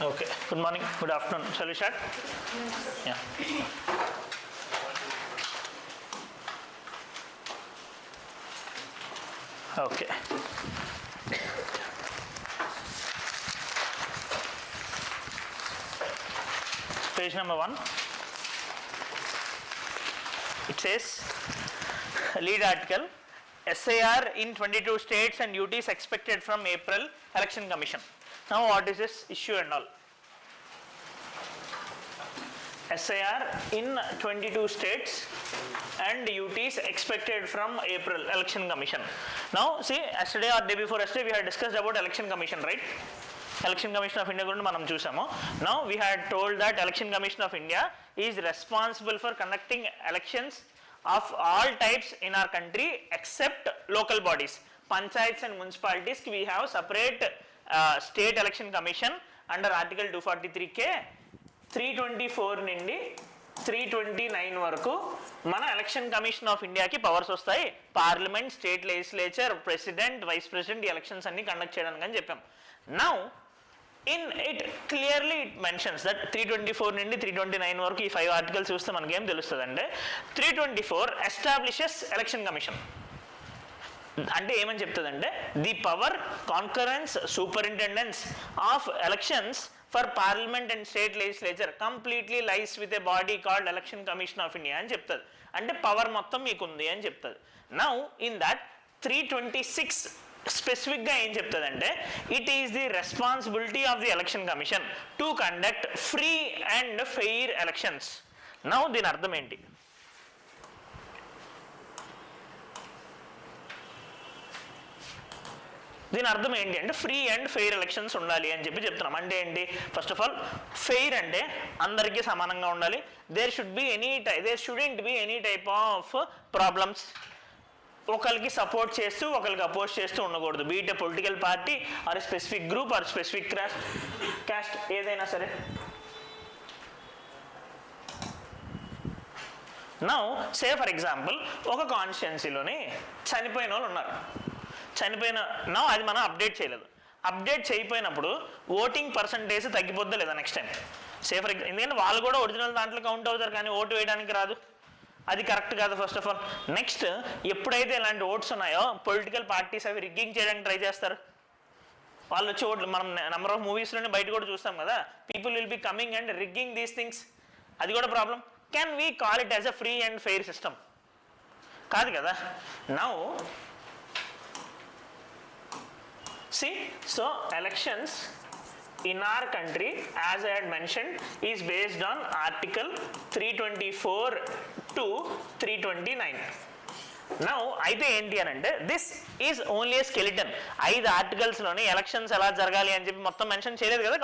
Okay, good morning, good afternoon. Shall we start? Yeah. Okay. Page number 1. It says, lead article, SIR in 22 states and UTs expected from April, Election Commission. Now what is this issue and all? SIR in 22 states and UTs expected from April, Election Commission. Now see, yesterday or day before yesterday we had discussed about Election Commission, right? Election Commission of India gurinchi manam chusamo. Now we had told that Election Commission of India is responsible for conducting elections of all types in our country except local bodies. Panchayats and municipalities we have separate State Election Commission under Article 243K 324 నుండి 329 వరకు మన election commission of ఇండియాకి powers వస్తాయి. Parliament, state legislature, president, vice president ఈ elections అన్ని conduct చేయడానికి అని చెప్పాం. Now in it clearly it mentions that 324 నుండి 329 వరకు ఈ 5 ఆర్టికల్స్ చూస్తే మనకి ఏం తెలుస్తుంది అంటే 324 ఎస్టాబ్లిషెస్ ఎలక్షన్ కమిషన్ అంటే ఏమని చెప్తుందంటే the power, concurrence, superintendence of elections for parliament and state legislature completely lies with a body called election commission of India అని చెప్తుంది. అంటే పవర్ మొత్తం మీకు ఉంది అని చెప్తుంది. నౌ ఇన్ దట్ 326 స్పెసిఫిక్గా ఏం చెప్తుందంటే it is the responsibility of the election commission to conduct free and fair elections. Now దీని అర్థం ఏంటి? దీని అర్థం ఏంటి అంటే ఫ్రీ అండ్ ఫెయిర్ ఎలక్షన్స్ ఉండాలి అని చెప్పి చెప్తున్నాం. అంటే ఏంటి? ఫస్ట్ ఆఫ్ ఆల్ ఫెయిర్ అంటే అందరికీ సమానంగా ఉండాలి. There shouldn't be any type of problems. ఒకరికి సపోర్ట్ చేస్తూ ఒకరికి అపోజ్ చేస్తూ ఉండకూడదు. Be it a political party or specific group or specific caste ఏదైనా సరే. నౌ సే ఫర్ ఎగ్జాంపుల్ ఒక కాన్స్టిట్యున్సీలోని చనిపోయిన వాళ్ళు ఉన్నారు. నా అది మనం అప్డేట్ చేయలేదు. అప్డేట్ చేయకపోయినప్పుడు ఓటింగ్ పర్సంటేజ్ తగ్గిపోద్దా లేదా నెక్స్ట్ టైం? సేఫర్ ఎందుకంటే వాళ్ళు కూడా ఒరిజినల్ దాంట్లో కౌంట్ అవుతారు కానీ ఓటు వేయడానికి రాదు. అది కరెక్ట్ కాదు ఫస్ట్ ఆఫ్ ఆల్. నెక్స్ట్ ఎప్పుడైతే ఇలాంటి ఓట్స్ ఉన్నాయో పొలిటికల్ పార్టీస్ అవి రిగ్గింగ్ చేయడానికి ట్రై చేస్తారు. వాళ్ళు వచ్చి ఓట్లు మనం నెంబర్ ఆఫ్ మూవీస్లోనే బయట కూడా చూస్తాం కదా, people will be coming and rigging these things. అది కూడా problem. Can we call it as a free and fair system? కాదు కదా. Now see, so elections in our country, as I had mentioned, is based on Article 324 to 329. Now, అయితే ఏంటి అని అంటే this is only a skeleton. 5 ఆర్టికల్స్లోని elections ఎలా జరగాలి అని చెప్పి మొత్తం మెన్షన్ చేయలేదు కదా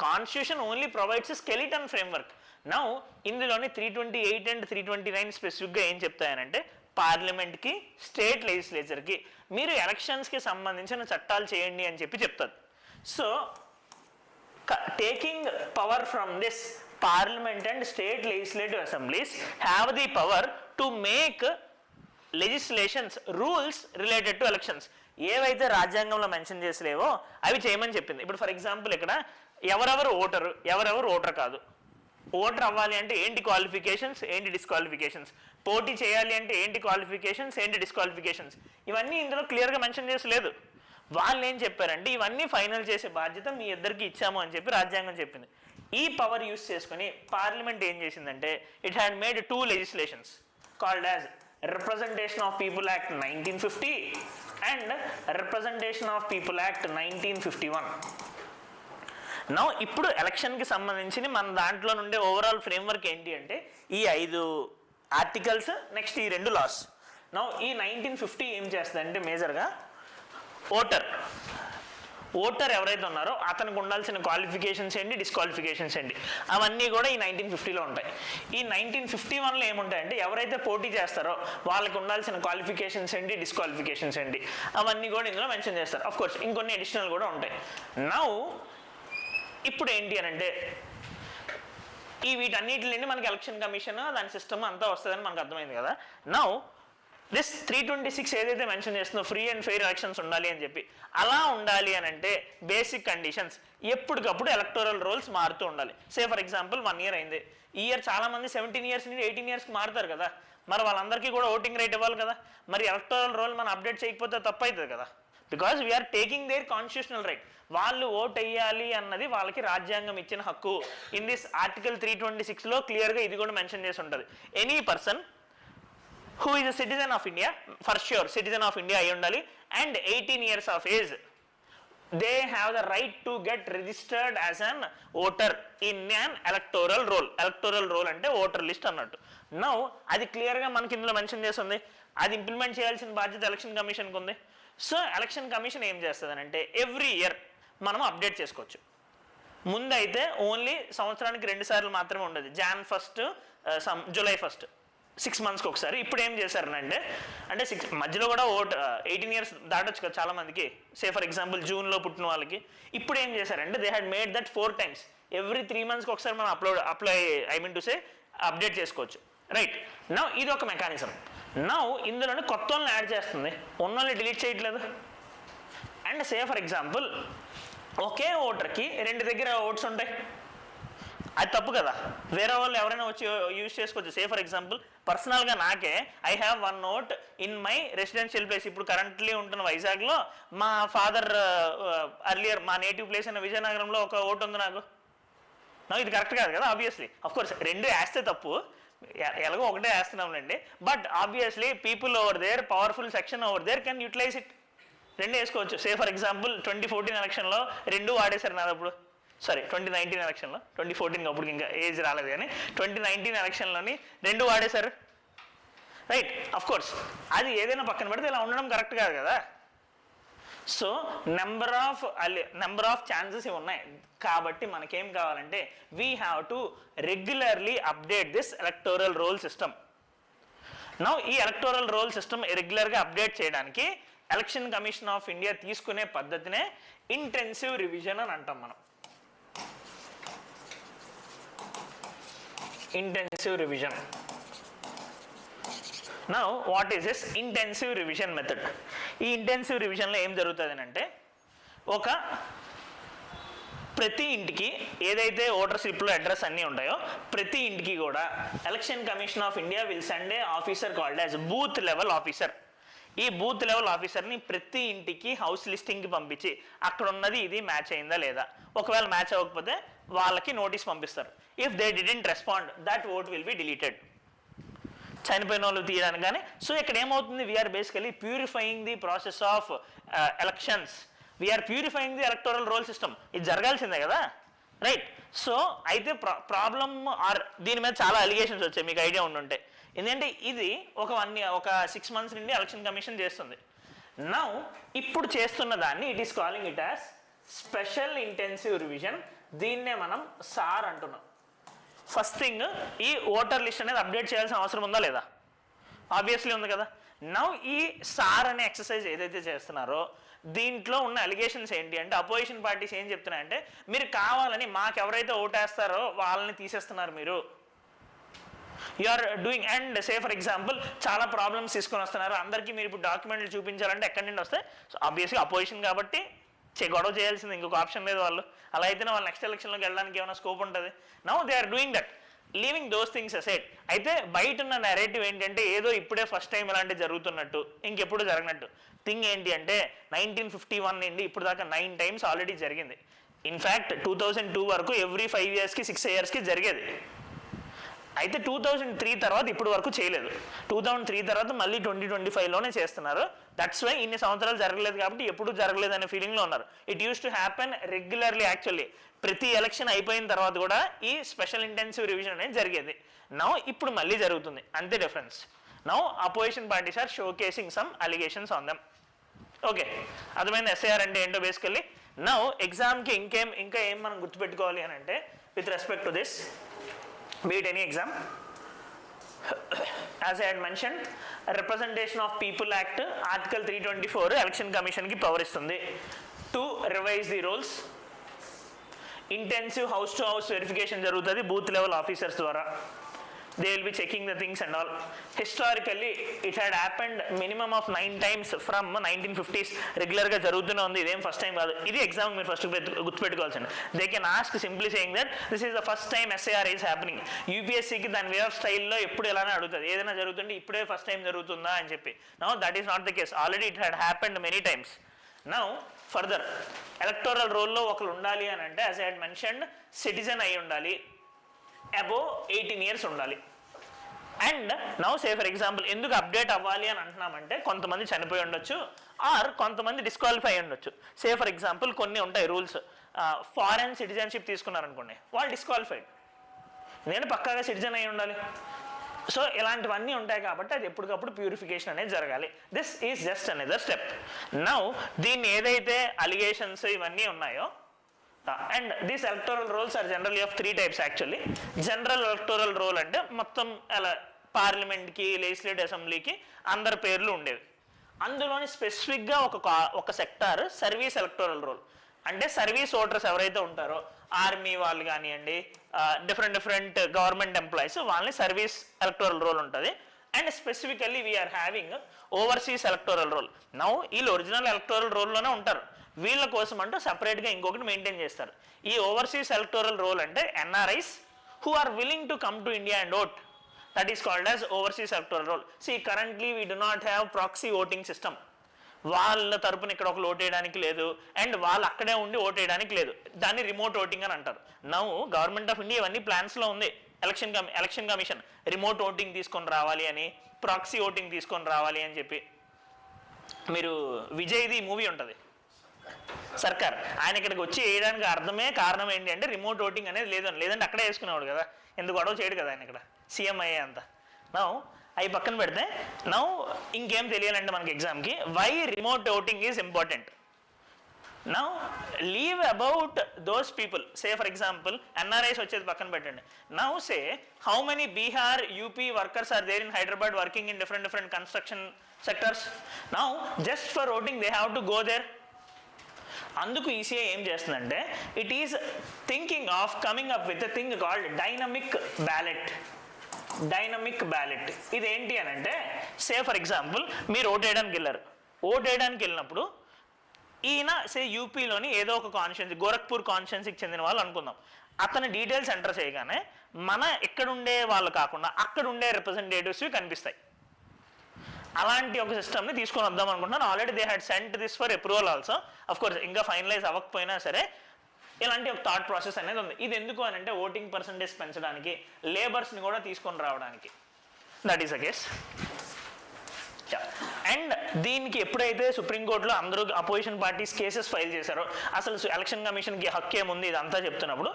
constitution only provides skeleton framework. Now ఇందులోని 328 అండ్ 329 స్పెసిఫిక్గా ఏం చెప్తాయనంటే పార్లమెంట్కి, స్టేట్ లెజిస్లేచర్కి మీరు ఎలక్షన్స్కి సంబంధించిన చట్టాలు చేయండి అని చెప్పి చెప్తుంది. So taking power from this parliament and state legislative assemblies have the power to make legislations, rules related to elections. ఏవైతే రాజ్యాంగంలో మెన్షన్ చేసలేవో అవి చేయమని చెప్పింది. ఇప్పుడు ఫర్ ఎగ్జాంపుల్ ఇక్కడ ఎవరెవరు ఓటరు, ఎవరెవరు ఓటర్ కాదు, ఓటర్ అవ్వాలి అంటే ఏంటి క్వాలిఫికేషన్స్, ఏంటి డిస్క్వాలిఫికేషన్స్, పోటీ చేయాలి అంటే ఏంటి క్వాలిఫికేషన్స్, ఏంటి డిస్క్వాలిఫికేషన్స్, ఇవన్నీ ఇందులో క్లియర్గా మెన్షన్ చేసలేదు. వాళ్ళు ఏం చెప్పారంటే ఇవన్నీ ఫైనల్ చేసే బాధ్యత మీ ఇద్దరికి ఇచ్చాము అని చెప్పి రాజ్యాంగం చెప్పింది. ఈ పవర్ యూస్ చేసుకుని పార్లమెంట్ ఏం చేసిందంటే it had made 2 legislations called as representation of people act 1950 and representation of people act 1951. Now ఇప్పుడు ఎలక్షన్కి సంబంధించి మన దాంట్లో నుండే ఓవరాల్ ఫ్రేమ్వర్క్ ఏంటి అంటే ఈ 5 ఆర్టికల్స్, నెక్స్ట్ ఈ 2 లాస్. నౌ ఈ 1950 ఏం చేస్తుందంటే మేజర్గా ఓటర్ ఎవరైతే ఉన్నారో అతనికి ఉండాల్సిన క్వాలిఫికేషన్స్ ఏంటి, డిస్క్వాలిఫికేషన్స్ ఏంటి, అవన్నీ కూడా ఈ 1950లో ఉంటాయి. ఈ 1951లో ఏముంటాయంటే ఎవరైతే పోటీ చేస్తారో వాళ్ళకి ఉండాల్సిన క్వాలిఫికేషన్స్ ఏంటి, డిస్క్వాలిఫికేషన్స్ ఏంటి, అవన్నీ కూడా ఇందులో మెన్షన్ చేస్తారు. అఫ్ కోర్స్ ఇంకొన్ని అడిషనల్ కూడా ఉంటాయి. నౌ ఇప్పుడు ఏంటి అని అంటే ఈ వీటన్నిటిని మనకి ఎలక్షన్ కమిషన్ దాని సిస్టమ్ అంతా వస్తుందని మనకు అర్థమైంది కదా. నౌ దిస్ 326 ఏదైతే మెన్షన్ చేస్తుందో ఫ్రీ అండ్ ఫెయిర్ ఎలక్షన్స్ ఉండాలి అని చెప్పి, అలా ఉండాలి అని అంటే బేసిక్ కండిషన్స్ ఎప్పటికప్పుడు ఎలక్టోరల్ రోల్స్ మారుతూ ఉండాలి. సే ఫర్ ఎగ్జాంపుల్ 1 year అయింది, ఈ ఇయర్ చాలా మంది 17 years నుండి 18 yearsకి మారుతారు కదా, మరి వాళ్ళందరికీ కూడా ఓటింగ్ రైట్ ఇవ్వాలి కదా, మరి ఎలక్టోరల్ రోల్ మనం అప్డేట్ చేయకపోతే తప్పు అవుతుంది కదా, because we are taking their constitutional right. వాళ్ళు ఓట్ వేయాలి అన్నది వాళ్ళకి రాజ్యాంగం ఇచ్చిన హక్కు. ఇన్ దిస్ ఆర్టికల్ 326లో క్లియర్గా ఇది కూడా మెన్షన్ చేసి ఉంటుంది. Any person who is a citizen of India, for sure citizen of India అయి ఉండాలి, and 18 years of age, they have the right to get registered as an voter in an electoral roll. Electoral roll అంటే voter list అన్నట్టు. Now అది క్లియర్గా మనకి ఇందులో mention చేస్తుంది, అది ఇంప్లిమెంట్ చేయాల్సిన బాధ్యత ఎలక్షన్ కమిషన్కి ఉంది. సో ఎలక్షన్ కమిషన్ ఏం చేస్తుంది అంటే ఎవ్రీ ఇయర్ మనం అప్డేట్ చేసుకోవచ్చు. ముందైతే ఓన్లీ సంవత్సరానికి 2 సార్లు మాత్రమే ఉండదు, Jan 1st, July 1st, 6 monthsకి ఒకసారి. ఇప్పుడు ఏం చేశారనంటే అంటే 6 మధ్యలో కూడా 18 years దాటొచ్చు కదా చాలా మందికి, సే ఫర్ ఎగ్జాంపుల్ జూన్లో పుట్టిన వాళ్ళకి. ఇప్పుడు ఏం చేశారంటే they had made that 4 times, every 3 monthsకి ఒకసారి మనం అప్డేట్ చేసుకోవచ్చు. రైట్, నౌ ఇది ఒక మెకానిజం. నౌ ఇందులోనే కొత్త వాళ్ళని యాడ్ చేస్తుంది, ఉన్న వాళ్ళని డిలీట్ చేయట్లేదు. అండ్ సే ఫర్ ఎగ్జాంపుల్ ఒకే ఓటర్కి 2 దగ్గర ఓట్స్ ఉంటాయి, అది తప్పు కదా, వేరే వాళ్ళు ఎవరైనా వచ్చి యూజ్ చేసుకోవచ్చు. సే ఫర్ ఎగ్జాంపుల్ పర్సనల్గా నాకే I have 1 vote in my residential place. ఇప్పుడు కరెంట్లీ ఉంటున్న వైజాగ్లో మా ఫాదర్ అర్లియర్ మా నేటివ్ ప్లేస్ అయిన విజయనగరంలో ఒక ఓటు ఉంది నాకు. ఇది కరెక్ట్ కాదు కదా, ఆబ్వియస్లీ. అఫ్కోర్స్ 2 వేస్తే తప్పు, ఎలాగో ఒకటే వేస్తున్నాంలేండి, but obviously people over there, powerful section over there can utilize it. 2 వేసుకోవచ్చు. సే ఫర్ ఎగ్జాంపుల్ 2014 ఎలక్షన్లో 2 వాడేశారు నాదప్పుడు, సారీ 2019 ఎలక్షన్లో, 2014 అప్పుడు ఇంకా ఏజ్ రాలేదు కానీ 2019 ఎలక్షన్లోని 2 వాడేశారు. రైట్, అఫ్కోర్స్ అది ఏదైనా పక్కన పెడితే ఇలా ఉండడం కరెక్ట్ కాదు కదా. సో నెంబర్ ఆఫ్ ఛాన్సెస్ ఇవి ఉన్నాయి. కాబట్టి మనకేం కావాలంటే we have to regularly update this electoral roll system. Now ఈ ఎలక్టోరల్ రోల్ సిస్టమ్ రెగ్యులర్గా అప్డేట్ చేయడానికి ఎలక్షన్ కమిషన్ ఆఫ్ ఇండియా తీసుకునే పద్ధతినే ఇంటెన్సివ్ రివిజన్ అని అంటాం మనం. Intensive revision. Now what is this intensive revision method? ఈ ఇంటెన్సివ్ రివిజన్లో ఏం జరుగుతుంది అంటే ప్రతి ఇంటికి ఏదైతే ఓటర్ స్లిప్లో అడ్రస్ అన్నీ ఉంటాయో ప్రతి ఇంటికి కూడా election commission of India will send A officer called as booth level officer. ఈ బూత్ లెవెల్ ఆఫీసర్ని ప్రతి ఇంటికి హౌస్ లిస్టింగ్కి పంపించి అక్కడ ఉన్నది ఇది మ్యాచ్ అయిందా లేదా, ఒకవేళ మ్యాచ్ అవ్వకపోతే వాళ్ళకి నోటీస్ పంపిస్తారు. If they didn't respond that vote will be deleted. చనిపోయిన వాళ్ళు తీయడానికి కానీ. సో ఇక్కడ ఏమవుతుంది, we are basically purifying the process of elections, we are purifying the electoral roll system. ఇది జరగాల్సిందే కదా, రైట్. సో అయితే ప్రాబ్లమ్ ఆర్ దీని మీద చాలా అలిగేషన్స్ వచ్చాయి, మీకు ఐడియా ఉండుంటే. ఎందుకంటే ఇది ఒక 6 months నుండి ఎలక్షన్ కమిషన్ చేస్తుంది. నౌ ఇప్పుడు చేస్తున్న దాన్ని it is calling it as special intensive revision. దీన్నే మనం సార్ అంటున్నాం. ఫస్ట్ థింగ్, ఈ ఓటర్ లిస్ట్ అనేది అప్డేట్ చేయాల్సిన అవసరం ఉందా లేదా? ఆబ్వియస్లీ ఉంది కదా. నౌ ఈ సార్ అనే ఎక్సర్సైజ్ ఏదైతే చేస్తున్నారో దీంట్లో ఉన్న అలిగేషన్స్ ఏంటి అంటే అపోజిషన్ పార్టీస్ ఏం చెప్తున్నాయంటే మీరు కావాలని మాకు ఎవరైతే ఓటేస్తారో వాళ్ళని తీసేస్తున్నారు మీరు, you are doing. And say for example చాలా ప్రాబ్లమ్స్ తీసుకొని వస్తున్నారు, అందరికీ మీరు ఇప్పుడు డాక్యుమెంట్లు చూపించాలంటే ఎక్కడి నుండి వస్తాయి? సో ఆబ్వియస్గా అపోజిషన్ కాబట్టి గొడవ చేయాల్సింది, ఇంకొక ఆప్షన్ లేదు వాళ్ళు. అలా అయితేనే వాళ్ళు నెక్స్ట్ ఎలక్షన్లోకి వెళ్ళడానికి ఏమైనా స్కోప్ ఉంటుంది. Now they are doing that, leaving those things aside. అయితే బయట ఉన్న నెరేటివ్ ఏంటంటే ఏదో ఇప్పుడే ఫస్ట్ టైం ఇలాంటివి జరుగుతున్నట్టు, ఇంకెప్పుడు జరగనట్టు. థింగ్ ఏంటి అంటే 1951 నుండి ఇప్పుడు దాకా 9 times ఆల్రెడీ జరిగింది. ఇన్ఫ్యాక్ట్ 2002 వరకు ఎవ్రీ 5 yearsకి 6 yearsకి జరిగేది. అయితే 2003 తర్వాత ఇప్పుడు వరకు చేయలేదు. 2003 తర్వాత మళ్ళీ 2025లోనే చేస్తున్నారు. దట్స్ వై ఇన్ని సంవత్సరాలు జరగలేదు కాబట్టి ఎప్పుడు జరగలేదు అనే ఫీలింగ్లో ఉన్నారు. It use to happen regularly. Actually ప్రతి ఎలక్షన్ అయిపోయిన తర్వాత కూడా ఈ స్పెషల్ ఇంటెన్సివ్ రివిజన్ అనేది జరిగేది. నౌ ఇప్పుడు మళ్ళీ జరుగుతుంది, అంతే difference. Now opposition parties are showcasing some allegations on them. Okay, అర్థమైంది ఎస్ఐఆర్ అంటే ఏంటో బేసికల్లీ. నౌ ఎగ్జామ్కి ఇంకా ఏం మనం గుర్తుపెట్టుకోవాలి అని అంటే with respect to this, be it any exam, as I had mentioned, Representation of People Act Article 324 Election Commission ki power istundi to revise the roles. Intensive house to house verification jarugutadi booth level officers ద్వారా. they will be checking the things and all. Historically it had happened minimum of 9 times from 1950s. Regular ga jarugutuna undi, idem first time kaadu. Idi exam meer first gurtupettukovalsindi. They can ask simply saying that this is the first time SAR is happening. UPSC ki dan way of style lo eppudu elana adugutadi, edaina jarugutunde ippude first time jarugutunda ani cheppi. Now that is not the case, already it had happened many times. Now further, electoral roll lo okalu undali ani ante, as I had mentioned, citizen ayi undali, above 18 years undali. And now say for example ఎందుకు update అవ్వాలి అని అంటున్నామంటే, కొంతమంది చనిపోయి ఉండొచ్చు are కొంతమంది disqualify అయి ఉండొచ్చు. సే for example కొన్ని ఉంటాయి రూల్స్, ఫారెన్ సిటిజన్షిప్ తీసుకున్నారనుకోండి, వాళ్ళు డిస్క్వాలిఫైడ్, నేను పక్కాగా సిటిజన్ అయి ఉండాలి. సో ఇలాంటివన్నీ ఉంటాయి కాబట్టి అది ఎప్పటికప్పుడు ప్యూరిఫికేషన్ అనేది జరగాలి. This is just another step. Now దీన్ని ఏదైతే అలిగేషన్స్ ఇవన్నీ ఉన్నాయో, and these electoral rolls are generally of 3 types actually. General electoral roll అంటే మొత్తం అలా పార్లమెంట్కి, లెజిస్లేటివ్ అసెంబ్లీకి అందరి పేర్లు ఉండేవి. అందులోని స్పెసిఫిక్గా ఒక సెక్టార్ సర్వీస్ ఎలక్టోరల్ రోల్, అంటే సర్వీస్ ఓటర్స్ ఎవరైతే ఉంటారో, ఆర్మీ వాళ్ళు కానివ్వండి, డిఫరెంట్ గవర్నమెంట్ ఎంప్లాయీస్, వాళ్ళని సర్వీస్ ఎలక్టోరల్ రోల్ ఉంటుంది. And specifically we are having overseas electoral roll. Now వీళ్ళు ఒరిజినల్ ఎలక్టోరల్ రోల్లోనే ఉంటారు, వీళ్ళ కోసం అంటూ సపరేట్గా ఇంకొకటి మెయింటైన్ చేస్తారు. ఈ ఓవర్సీస్ ఎలక్టోరల్ రోల్ అంటే NRIs who are willing to come to India and vote, that is called as overseas electoral roll. See currently we do not have proxy voting system. వాళ్ళ తరపున ఇక్కడ ఒక ఓట్ వేయడానికి లేదు, and వాళ్ళు అక్కడే ఉండి ఓట్ వేయడానికి లేదు, దాన్ని రిమోట్ ఓటింగ్ అని అంటారు. నౌ గవర్నమెంట్ ఆఫ్ ఇండియా ఇవన్నీ ప్లాన్స్లో ఉంది. ఎలక్షన్ కమిషన్ రిమోట్ ఓటింగ్ తీసుకొని రావాలి అని, ప్రాక్సీ ఓటింగ్ తీసుకొని రావాలి అని చెప్పి. మీరు విజయ్ది మూవీ ఉంటుంది సర్కార్, ఆయన ఇక్కడికి వచ్చి వేయడానికి కారణం ఏంటి అంటే రిమోట్ ఓటింగ్ అనేది లేదంటే అక్కడే వేసుకునేవాడు కదా, ఎందుకు గొడవ చేయడు కదా ఆయన ఇక్కడ సీఎం అయ్యే అంత. నౌ అవి పక్కన పెడితే, నౌ ఇంకేం తెలియాలంటే మనకి ఎగ్జామ్కి why remote voting is important. Now leave about those people, say for example NRIs వచ్చేది పక్కన పెట్టండి. Now say how many Bihar, UP workers are there in Hyderabad working in different construction sectors. Now just for voting they have to go there. అందుకు ECI ఏం చేస్తుందంటే, it is thinking of coming up with a thing called dynamic ballot. Dynamic ballot ఇదేంటి అని అంటే, say for example మీరు vote వేయడానికి వెళ్ళినప్పుడు ఈయన సే యూపీలోని ఏదో ఒక కాన్స్టిట్యున్సీ, గోరఖ్పూర్ కాన్స్టిట్యున్సీకి చెందిన వాళ్ళు అనుకుందాం, అతని డీటెయిల్స్ ఎంటర్ చేయగానే మన ఎక్కడుండే వాళ్ళు కాకుండా అక్కడ ఉండే రిప్రజెంటేటివ్స్వి కనిపిస్తాయి. అలాంటి ఒక సిస్టమ్ని తీసుకొని వద్దాం అనుకుంటున్నాను. Already they had cent this for approval also. Of course ఇంకా ఫైనలైజ్ అవ్వకపోయినా సరే ఇలాంటి ఒక థాట్ ప్రాసెస్ అనేది ఉంది. ఇది ఎందుకు అని అంటే ఓటింగ్ పర్సంటేజ్ పెంచడానికి, లేబర్స్ని కూడా తీసుకొని రావడానికి. That is a case. And దీనికి ఎప్పుడైతే సుప్రీంకోర్టులో అందరూ అపోజిషన్ పార్టీస్ కేసెస్ ఫైల్ చేశారో, అసలు ఎలక్షన్ కమిషన్కి హక్కు ఏముంది ఇదంతా చెప్తున్నప్పుడు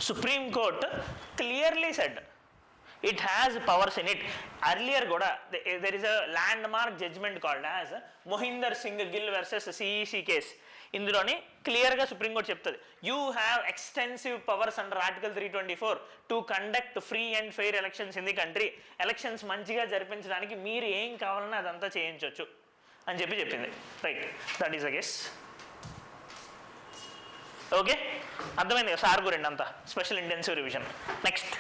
supreme court clearly said it has powers in it. Earlier kuda there is a landmark judgment called as Mohinder Singh Gill versus CEC case. ఇందులోని క్లియర్గా సుప్రీంకోర్టు చెప్తుంది, you have extensive powers under article 324 to conduct free and fair elections in the country. Elections మంచిగా జరిపించడానికి మీరు ఏం కావాలన్నా అదంతా చేయించవచ్చు అని చెప్పింది. Right, that is a case. Okay, అర్థమైంది కదా సార్ గురించి అంతా, special intensive revision. Next,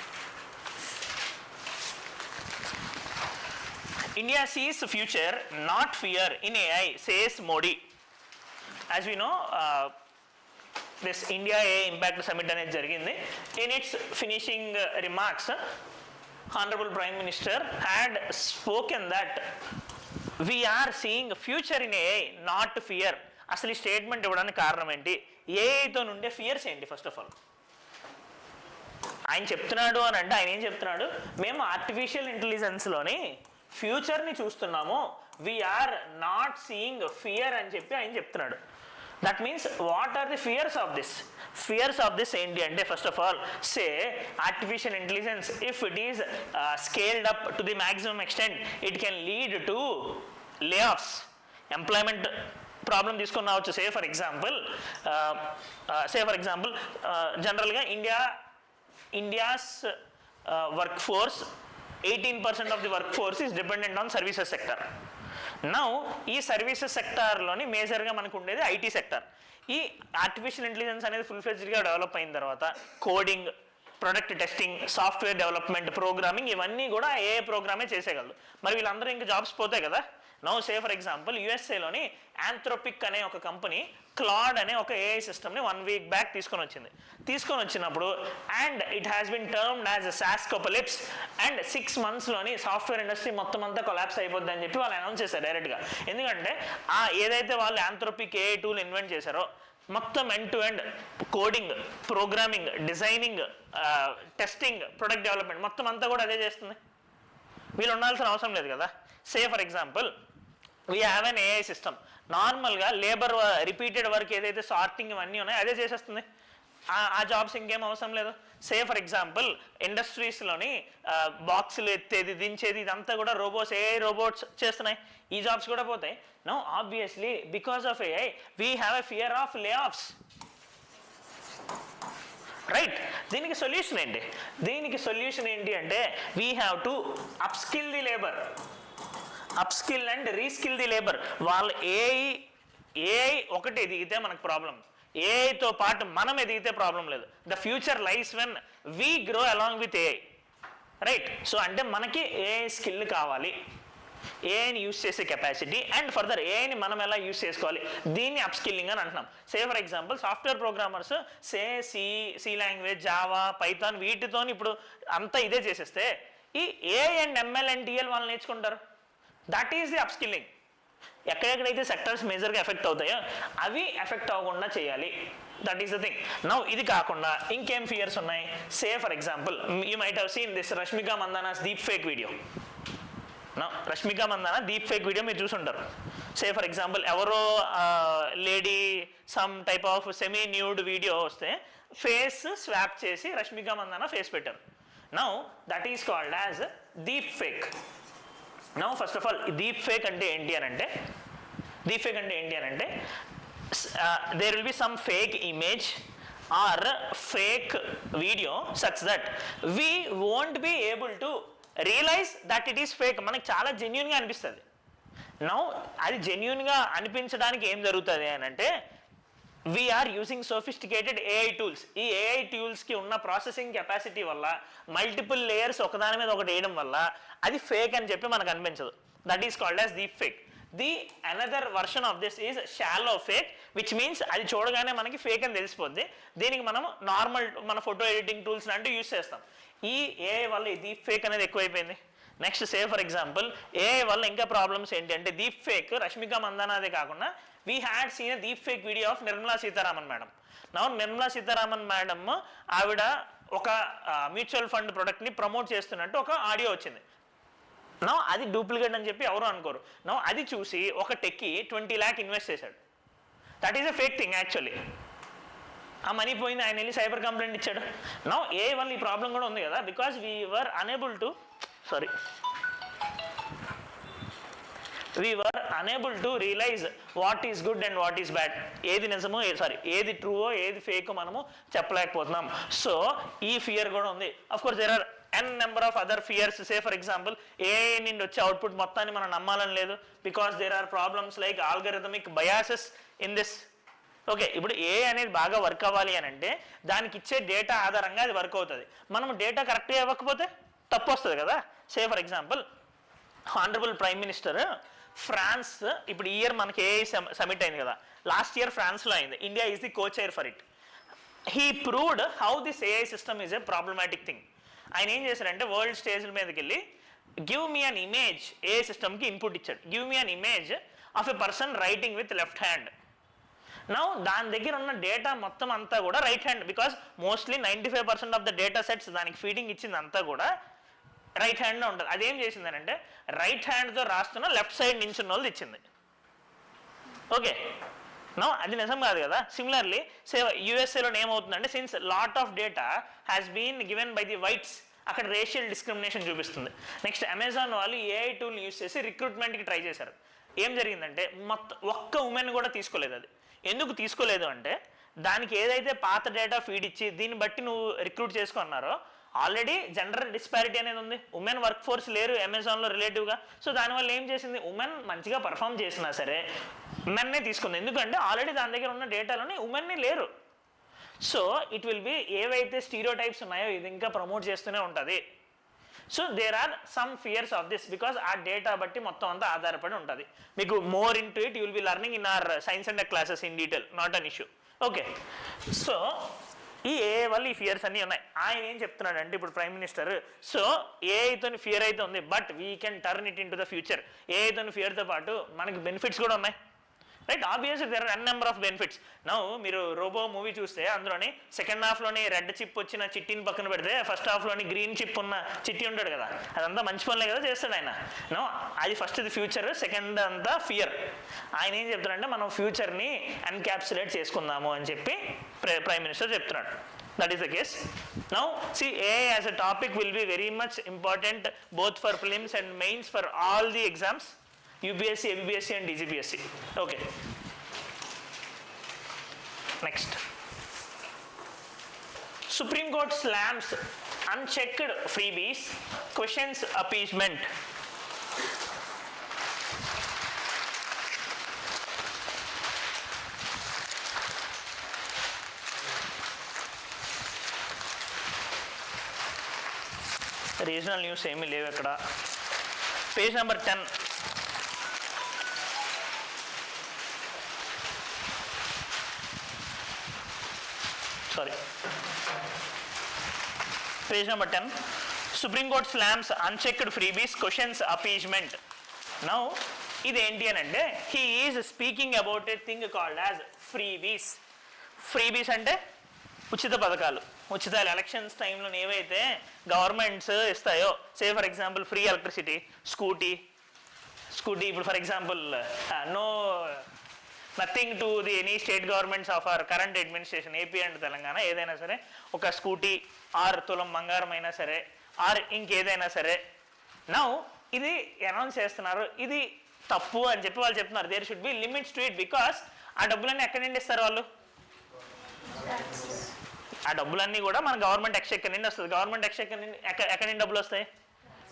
India sees future, not fear in AI, says Modi. As we know, this India AI Impact Summit అనేది జరిగింది. In its finishing remarks, Honorable Prime Minister had spoken that we are seeing future in AI, not fear. అసలు ఈ statement ఇవ్వడానికి కారణం ఏంటి? ఏఐతో నుండే fears ఏంటి? First of all ఆయన చెప్తున్నాడు అని అంటే ఆయన ఏం చెప్తున్నాడు, మేము ఆర్టిఫిషియల్ ఇంటెలిజెన్స్లోని ఫ్యూచర్ని చూస్తున్నాము, వీఆర్ నాట్ సీయింగ్ ఫియర్ అని చెప్పి ఆయన చెప్తున్నాడు. That means what are the fears of this ఏంటి అంటే, first of all say artificial intelligence if it is scaled up to the maximum extent it can lead to layoffs, employment problem తీసుకుని రావచ్చు. Say for example జనరల్గా India's work force 18% of the work force is dependent on services sector. Now ఈ services సెక్టార్లోని మేజర్గా మనకు ఉండేది IT sector. ఈ artificial intelligence అనేది ఫుల్ ఫ్లెడ్జ్డ్గా డెవలప్ అయిన తర్వాత coding, product testing, software development, programming ఇవన్నీ కూడా ఏఐ ప్రోగ్రామే చేసేయగలదు. మరి వీళ్ళందరూ ఇంకా జాబ్స్ పోతాయి కదా. నౌ సే ఫర్ ఎగ్జాంపుల్ యూఎస్ఏలోని ఆంథ్రోపిక్ అనే ఒక కంపెనీ క్లాడ్ అనే ఒక ఏఐ సిస్టమ్ని 1 వీక్ బ్యాక్ తీసుకొని వచ్చినప్పుడు and it has been termed as saaspocalypse and 6 monthsలోని సాఫ్ట్వేర్ ఇండస్ట్రీ మొత్తం అంతా కొలాప్స్ అయిపోద్ది అని చెప్పి వాళ్ళు అనౌన్స్ చేశారు డైరెక్ట్గా. ఎందుకంటే ఏదైతే వాళ్ళు ఆంథ్రోపిక్ ఏఐ టూల్ ఇన్వెంట్ చేశారో మొత్తం end to end coding, programming, designing, testing, product development మొత్తం అంతా కూడా అదే చేస్తుంది. వీళ్ళు ఉండాల్సిన అవసరం లేదు కదా. Say for example we have an AI system, నార్మల్గా లేబర్ రిపీటెడ్ వర్క్ ఏదైతే సార్టింగ్ ఇవన్నీ ఉన్నాయో అదే చేసేస్తుంది. ఆ జాబ్స్ ఇంకేం అవసరం లేదు. సే ఫర్ ఎగ్జాంపుల్ ఇండస్ట్రీస్లోని బాక్సులు ఎత్తేది, దించేది ఇదంతా కూడా ఏఐ రోబోట్స్ చేస్తున్నాయి. ఈ జాబ్స్ కూడా పోతాయి. No obviously because of AI we have a fear of layoffs, right. దీనికి సొల్యూషన్ ఏంటి? దీనికి సొల్యూషన్ ఏంటి అంటే we have to upskill the labour, upskill and reskill the labour. వాళ్ళు ఏఐ ఒకటి ఎదిగితే మనకు ప్రాబ్లం, ఏఐతో పాటు మనం ఎదిగితే ప్రాబ్లం లేదు. The future lies when we grow along with AI, right. So అంటే మనకి ఏఐ స్కిల్ కావాలి, ఏఐని యూస్ చేసే కెపాసిటీ అండ్ ఫర్దర్ ఏఐని మనం ఎలా యూస్ చేసుకోవాలి, దీన్ని అప్స్కిల్లింగ్ అని అంటున్నాం. Say for example software programmers C language, Java, Python వీటితో ఇప్పుడు అంతా ఇదే చేసేస్తే ఈ AI and ML and DL వాళ్ళు నేర్చుకుంటారు. That is the upskilling. ఎక్కడెక్కడైతే సెక్టర్స్ మేజర్గా ఎఫెక్ట్ అవుతాయో అవి ఎఫెక్ట్ అవ్వకుండా చేయాలి. That is the thing. Now ఇది కాకుండా ఇంకేం ఫియర్స్ ఉన్నాయి? Say for example you might have seen this Rashmika Mandanna's deep fake video. Rashmika Mandanna deep fake video మీరు చూసుంటారు. సే ఫర్ ఎగ్జాంపుల్ ఎవరో lady some type of semi nude video వస్తే ఫేస్ స్వాప్ చేసి Rashmika Mandanna face పెట్టారు. Now that is called as deep fake. Now first of all deep fake అంటే ఏంటి అని అంటే there will be some fake image or fake video such that we won't be able to realise that it is fake. మనకి చాలా జెన్యున్గా అనిపిస్తుంది. Now అది జెన్యున్గా అనిపించడానికి ఏం జరుగుతుంది అని అంటే we are using sophisticated AI tools. ఈ ఏఐ టూల్స్కి ఉన్న ప్రాసెసింగ్ కెపాసిటీ వల్ల మల్టిపుల్ లేయర్స్ ఒకదాని మీద ఒకటి వేయడం వల్ల అది ఫేక్ అని చెప్పి మనకు అనిపించదు. That is called as deep fake. The another version of this is shallow fake, which means అది చూడగానే మనకి ఫేక్ అని తెలిసిపోద్ది. దీనికి మనం నార్మల్ మన ఫోటో ఎడిటింగ్ టూల్స్ లాంటివి యూస్ చేస్తాం. ఈ ఏఐ వల్ల ఈ డీప్ ఫేక్ అనేది ఎక్కువైపోయింది. Next say for example AI వల్ల ఇంకా ప్రాబ్లమ్స్ ఏంటి అంటే డీప్ ఫేక్ రష్మిక మందానాదే కాకుండా we had seen a deep fake video of Nirmala Sitharaman madam. Now Nirmala Sitharaman madam ఆవిడ ఒక మ్యూచువల్ ఫండ్ ప్రొడక్ట్ని ప్రమోట్ చేస్తున్నట్టు ఒక ఆడియో వచ్చింది. నౌ అది డూప్లికేట్ అని చెప్పి ఎవరు అనుకోరు. నౌ అది చూసి ఒక టెక్కి 20 lakh ఇన్వెస్ట్ చేశాడు. That is a fake thing actually. ఆ మనీ పోయింది, ఆయన వెళ్ళి సైబర్ కంప్లైంట్ ఇచ్చాడు. నౌ ఏ వల్ల ఈ ప్రాబ్లం కూడా ఉంది కదా, because we were unable to realise what is good and what is bad. ఏది నిజమో ఏది ట్రూవో ఏది ఫేక్ మనము చెప్పలేకపోతున్నాం. సో ఈ ఫియర్ కూడా ఉంది. Of course there are n number of other fears. Say for example AI నుండి వచ్చే అవుట్పుట్ మొత్తాన్ని మనం నమ్మాలని లేదు, because there are problems like algorithmic biases in this. Okay, ఇప్పుడు ఏఐ అనేది బాగా వర్క్ అవ్వాలి అని అంటే దానికి ఇచ్చే డేటా ఆధారంగా అది వర్క్ అవుతుంది. మనం డేటా కరెక్ట్గా ఇవ్వకపోతే తప్పు వస్తుంది కదా. Say for example honourable prime minister France, ఇప్పుడు ఈ ఇయర్ మనకి ఏఐ సమిట్ అయింది కదా, లాస్ట్ ఇయర్ ఫ్రాన్స్లో అయింది. India is the co-chair for it. He proved how this AI system is a problematic thing. ఆయన ఏం చేశారంటే వరల్డ్ స్టేజ్ మీదకి వెళ్ళి give me an image, AI సిస్టమ్కి ఇన్పుట్ ఇచ్చాడు. Give me an image of a person writing with left hand. Now దాని దగ్గర ఉన్న డేటా మొత్తం అంతా కూడా right hand, because mostly 95% of the data sets దానికి ఫీడింగ్ ఇచ్చింది అంతా కూడా రైట్ హ్యాండ్లో ఉంటుంది. అదేం చేసిందని అంటే రైట్ హ్యాండ్తో రాస్తున్న లెఫ్ట్ సైడ్ నించున్న వాళ్ళు ఇచ్చింది. ఓకే, నో అది నిజం కాదు కదా. సిమిలర్లీ యూఎస్ఏలో ఏమవుతుందంటే since lot of data has been given by the whites, అక్కడ రేషియల్ డిస్క్రిమినేషన్ చూపిస్తుంది. నెక్స్ట్ అమెజాన్ వాళ్ళు ఏఐ టూల్ని యూస్ చేసి రిక్రూట్మెంట్కి ట్రై చేశారు. ఏం జరిగిందంటే ఒక్క ఉమెన్ కూడా తీసుకోలేదు. అది ఎందుకు తీసుకోలేదు అంటే దానికి ఏదైతే పాత డేటా ఫీడ్ ఇచ్చి దీన్ని బట్టి నువ్వు రిక్రూట్ చేసుకున్నారో ఆల్రెడీ జెండర్ డిస్పారిటీ అనేది ఉంది. ఉమెన్ వర్క్ ఫోర్స్ లేరు అమెజాన్లో రిలేటివ్గా. సో దానివల్ల ఏం చేసింది, ఉమెన్ మంచిగా పర్ఫామ్ చేసినా సరే ఉమెన్నే తీసుకుంది. ఎందుకంటే ఆల్రెడీ దాని దగ్గర ఉన్న డేటాలోని ఉమెన్ని లేరు. సో ఇట్ విల్ బి ఏవైతే స్టీరియోటైప్స్ ఉన్నాయో ఇది ఇంకా ప్రమోట్ చేస్తూనే ఉంటుంది. So there are some fears of this because ఆ డేటా బట్టి మొత్తం అంతా ఆధారపడి ఉంటుంది. మీకు more into it you will be learning in our science and classes in detail, not an issue. Okay, so ఈ ఏఐ వల్ల ఈ ఫియర్స్ అన్నీ ఉన్నాయి. ఆయన ఏం చెప్తున్నాడు అంటే ఇప్పుడు ప్రైమ్ మినిస్టర్, సో ఏఐతో ఫియర్ అయితే ఉంది but we can turn it into the future. ఏఐతో ఫియర్తో పాటు మనకి బెనిఫిట్స్ కూడా ఉన్నాయి, right? Obviously there are n number of benefits. Now మీరు రోబో మూవీ చూస్తే అందులోని సెకండ్ హాఫ్లోని రెడ్ చిప్ వచ్చిన చిట్టిని పక్కన పెడితే ఫస్ట్ హాఫ్లోని గ్రీన్ చిప్ ఉన్న చిట్టి ఉంటాడు కదా, అదంతా మంచి పనులే కదా చేస్తాడు ఆయన. నో, అది ఫస్ట్ ది ఫ్యూచర్, సెకండ్ అంతా ఫియర్. ఆయన ఏం చెప్తున్నాడంటే మనం ఫ్యూచర్ని ఎన్క్యాప్సులేట్ చేసుకుందాము అని చెప్పి ప్రైమ్ మినిస్టర్ చెప్తున్నాడు. That is the case. Now see, AI as a topic will be very much important both for prelims and mains for all the exams, UPSC, UPSC and DGPSC. Okay. Next. Supreme Court slams unchecked freebies, questions appeasement. Regional news ఏమీ లేవు ఇక్కడ. Page number 10. Sorry, page number 10. Supreme court slams unchecked freebies, questions appeasement. Now ఇదేంటి అని అంటే he is speaking about a thing called as freebies. Freebies అంటే ఉచిత పథకాలు. ఉచితాలు ఎలక్షన్స్ టైంలో ఏవైతే గవర్నమెంట్స్ ఇస్తాయో, say for example free electricity, scooty ఇప్పుడు for example nothing to the any state governments of our current administration AP and Telangana, ఏదైనా సరే ఒక స్కూటీ ఆర్ తులం బంగారం అయినా సరే ఆర్ ఇంకేదైనా సరే. నౌ ఇది అనౌన్స్ చేస్తున్నారు, ఇది తప్పు అని చెప్పి వాళ్ళు చెప్తున్నారు. There should be limits to it because ఆ డబ్బులన్నీ ఎక్కడి నుండి ఇస్తారు వాళ్ళు? ఆ డబ్బులన్నీ కూడా మన గవర్నమెంట్ ఎక్స్చెక్కర్ నుండి వస్తుంది. గవర్నమెంట్ ఎక్స్చెక్కర్ నుండి ఎక్కడి నుండి డబ్బులు వస్తాయి?